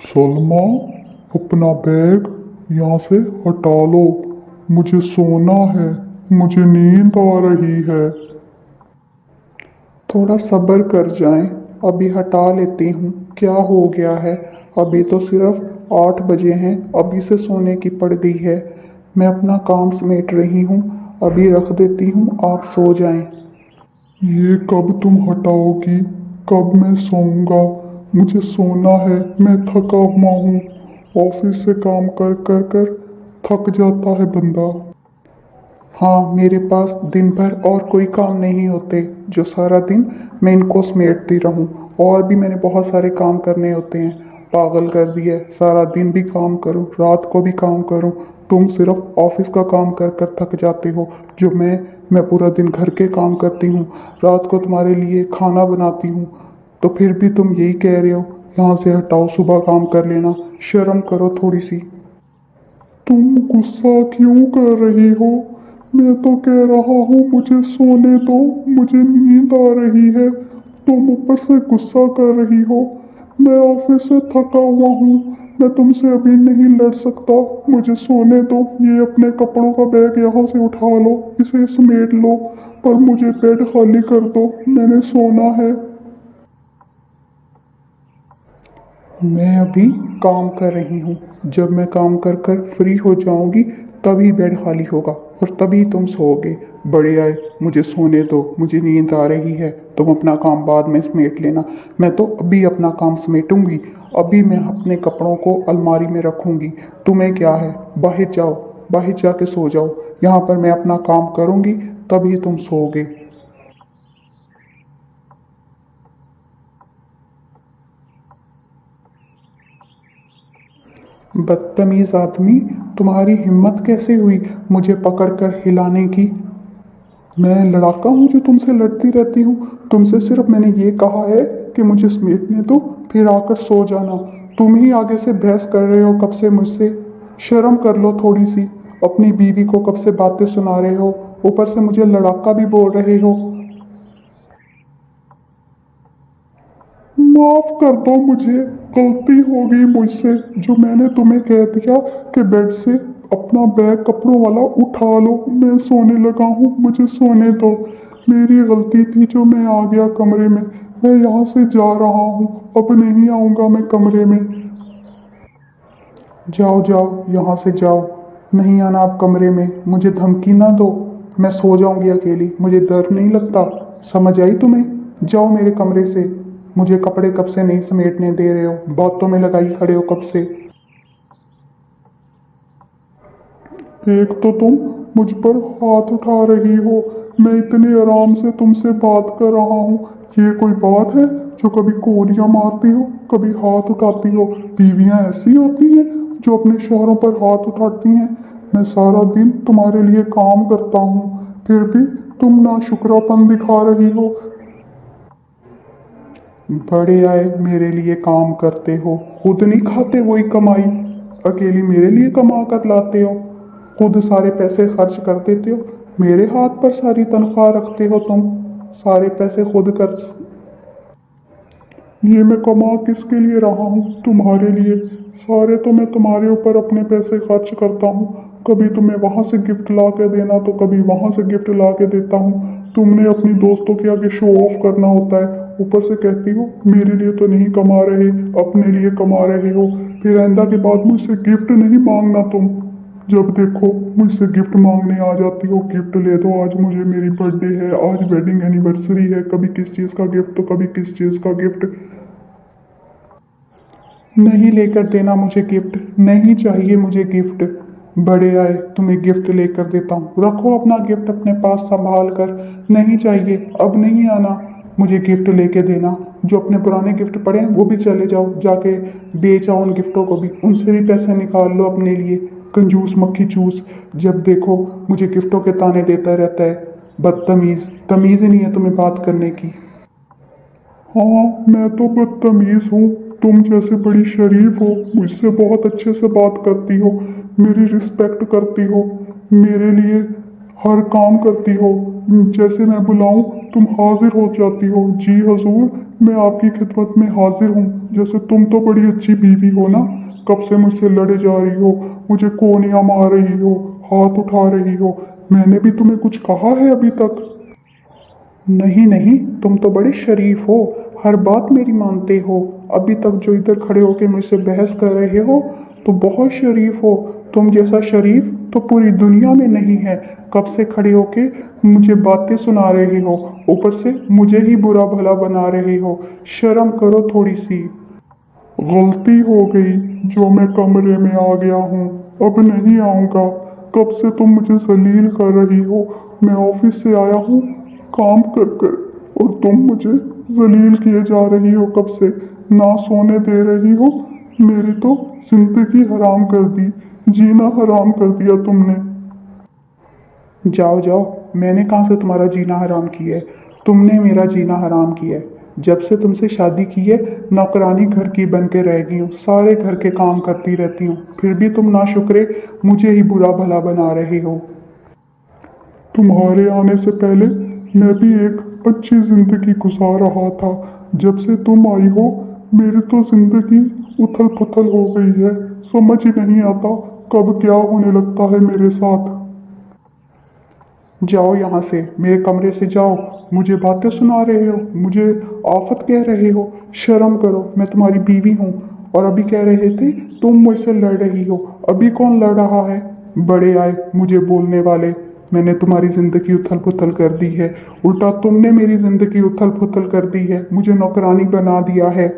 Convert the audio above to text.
सलमा, अपना बैग यहाँ से हटा लो। मुझे सोना है, मुझे नींद आ रही है। थोड़ा सब्र कर जाएं, अभी हटा लेती हूँ। क्या हो गया है? अभी तो सिर्फ 8 बजे हैं, अभी से सोने की पड़ गई है। मैं अपना काम समेट रही हूँ, अभी रख देती हूँ, आप सो जाएं। ये कब तुम हटाओगी? कब मैं सोऊंगा? मुझे सोना है, मैं थका हुआ हूँ। ऑफिस से काम कर कर कर थक जाता है बंदा। हाँ, मेरे पास दिन भर और कोई काम नहीं होते जो सारा दिन मैं इनको समेटती रहूं। और भी मैंने बहुत सारे काम करने होते हैं। पागल कर दिया है, सारा दिन भी काम करूं, रात को भी काम करूं। तुम सिर्फ ऑफिस का काम कर कर थक जाते हो, जो मैं पूरा दिन घर के काम करती हूँ, रात को तुम्हारे लिए खाना बनाती हूँ। तो फिर भी तुम यही कह रहे हो यहाँ से हटाओ, सुबह काम कर लेना। शर्म करो थोड़ी सी। तुम गुस्सा क्यों कर रही हो? मैं तो कह रहा हूँ मुझे सोने दो, मुझे नींद आ रही है। तुम ऊपर से गुस्सा कर रही हो। मैं ऑफिस से थका हुआ हूँ, मैं तुमसे अभी नहीं लड़ सकता। मुझे सोने दो। ये अपने कपड़ों का बैग यहाँ से उठा लो, इसे समेट लो, पर मुझे बेड खाली कर दो, मैंने सोना है। मैं अभी काम कर रही हूँ। जब मैं काम कर कर फ्री हो जाऊंगी तभी बेड खाली होगा और तभी तुम सोओगे। बड़े आए, मुझे सोने दो, मुझे नींद आ रही है। तुम अपना काम बाद में समेट लेना। मैं तो अभी अपना काम समेटूंगी। अभी मैं अपने कपड़ों को अलमारी में रखूंगी। तुम्हें क्या है? बाहर जाओ, बाहर जाके सो जाओ। यहाँ पर मैं अपना काम करूंगी, तभी तुम सोओगे। बदतमीज आदमी, तुम्हारी हिम्मत कैसे हुई मुझे पकड़कर हिलाने की? मैं लड़ाका हूँ जो तुमसे लड़ती रहती हूँ? तुमसे सिर्फ मैंने ये कहा है कि मुझे समेटने दो, फिर आकर सो जाना। तुम ही आगे से बहस कर रहे हो कब से मुझसे। शर्म कर लो थोड़ी सी। अपनी बीवी को कब से बातें सुना रहे हो, ऊपर से मुझे लड़ाका भी बोल रहे हो। माफ कर दो मुझे, गलती हो गई मुझसे। जो मैंने तुम्हें कह दिया कि बेड से अपना बैग कपड़ों वाला उठा लो, मैं सोने लगा हूँ, मुझे सोने दो। मेरी गलती थी जो मैं आ गया कमरे में। मैं यहाँ से जा रहा हूँ, अब नहीं आऊँगा मैं कमरे में। जाओ जाओ, यहाँ से जाओ। नहीं आना आप कमरे में, मुझे धमकी ना दो। मैं सो जाऊंगी अकेली, मुझे डर नहीं लगता। समझ आई तुम्हें? जाओ मेरे कमरे से। मुझे कपड़े कब से नहीं समेटने दे रहे हो, बातों में लगाई खड़े हो कब से। एक तो तुम मुझ पर हाथ उठा रही हो, मैं इतने आराम से तुमसे बात कर रहा हूँ। ये कोई बात है जो कभी कोड़ियाँ मारती हो, कभी हाथ उठाती हो? बीवियाँ ऐसी होती हैं जो अपने शौहरों पर हाथ उठाती हैं? मैं सारा दिन तुम्हारे लिए काम करता हूँ, फिर भी तुम नाशुक्रापन दिखा रही हो। बड़े आए, मेरे लिए काम करते हो, खुद नहीं खाते वही कमाई, अकेली मेरे लिए कमा कर लाते हो। खुद सारे पैसे खर्च कर देते हो, मेरे हाथ पर सारी तनख्वाह रखते हो तुम। सारे पैसे खुद कर। ये मैं कमा किसके लिए रहा हूँ? तुम्हारे लिए। सारे तो मैं तुम्हारे ऊपर अपने पैसे खर्च करता हूँ। कभी तुम्हें वहां से गिफ्ट ला के देना तो कभी वहां से गिफ्ट ला के देता हूँ। तुमने अपनी दोस्तों के आगे शो ऑफ करना होता है, ऊपर से कहती हो मेरे लिए तो नहीं कमा रहे, अपने लिए कमा रहे हो। फिर आइंदा के बाद मुझसे गिफ्ट नहीं मांगना तुम। जब देखो मुझसे गिफ्ट मांगने आ जाती हो, गिफ्ट ले दो, आज मुझे मेरी बर्थडे है, आज वेडिंग एनिवर्सरी है, कभी किस चीज़ का गिफ्ट तो कभी किस चीज़ का गिफ्ट। नहीं लेकर देना मुझे गिफ्ट, नहीं चाहिए मुझे गिफ्ट। बड़े आए, तुम्हें गिफ्ट लेकर देता हूँ, रखो अपना गिफ्ट अपने पास संभाल कर। नहीं चाहिए, अब नहीं आना मुझे गिफ्ट लेके देना। जो अपने पुराने गिफ्ट पड़े हैं वो भी चले जाओ, जाके बेच आओ उन गिफ्टों को भी, उनसे भी पैसे निकाल लो अपने लिए। कंजूस मक्खी चूस, जब देखो मुझे गिफ्टों के ताने देता रहता है। बदतमीज, तमीज ही नहीं है तुम्हें बात करने की। हाँ, मैं तो बदतमीज हूँ। तुम जैसे बड़ी शरीफ हो, मुझसे बहुत अच्छे से बात करती हो, मेरी रिस्पेक्ट करती हो, मेरे लिए हर काम करती हो, जैसे मैं बुलाऊं तुम हाजिर हो जाती हो। जी हजूर, मैं आपकी खिदमत में हाजिर हूँ। जैसे तुम तो बड़ी अच्छी बीवी हो ना, कब से मुझसे लड़े जा रही हो, मुझे कोनियां मार रही हो, हाथ उठा रही हो। मैंने भी तुम्हें कुछ कहा है अभी तक? नहीं नहीं, तुम तो बड़े शरीफ हो, हर बात मेरी मानते हो। अभी तक जो इधर खड़े होके मुझसे बहस कर रहे हो तो बहुत शरीफ हो। तुम जैसा शरीफ तो पूरी दुनिया में नहीं है। कब से खड़े होके मुझे बातें सुना रहे हो, ऊपर से मुझे ही बुरा भला बना रहे हो। शर्म करो थोड़ी सी। गलती हो गई, जो मैं कमरे में आ गया हूँ, अब नहीं आऊँगा। कब से तुम मुझे जलील कर रही हो। मैं ऑफिस से आया हूँ काम कर कर, और तुम मुझे जलील किए जा रही हो कब से। ना सोने दे रही हो, मेरी तो जिंदगी हराम कर दी, जीना हराम कर दिया तुमने। जाओ जाओ, मैंने कहाँ से तुम्हारा जीना हराम किया है? तुमने मेरा जीना हराम किया है। जब से तुमसे शादी की है, नौकरानी घर की बन के रह गई हूँ, सारे घर के काम करती रहती हूँ, फिर भी तुम ना शुक्रे मुझे ही बुरा भला बना रहे हो। तुम्हारे आने से पहले मैं भी एक अच्छी जिंदगी गुजार रहा था। जब से तुम आई हो, मेरी तो जिंदगी उथल पुथल हो गई है। समझ ही नहीं आता कब क्या होने लगता है मेरे साथ। जाओ यहाँ से, मेरे कमरे से जाओ। मुझे बातें सुना रहे हो, मुझे आफत कह रहे हो। शर्म करो, मैं तुम्हारी बीवी हूँ। और अभी कह रहे थे तुम मुझसे लड़ रही हो। अभी कौन लड़ रहा है? बड़े आए मुझे बोलने वाले। मैंने तुम्हारी जिंदगी उथल पुथल कर दी है, उल्टा तुमने मेरी जिंदगी उथल पुथल कर दी है, मुझे नौकरानी बना दिया है।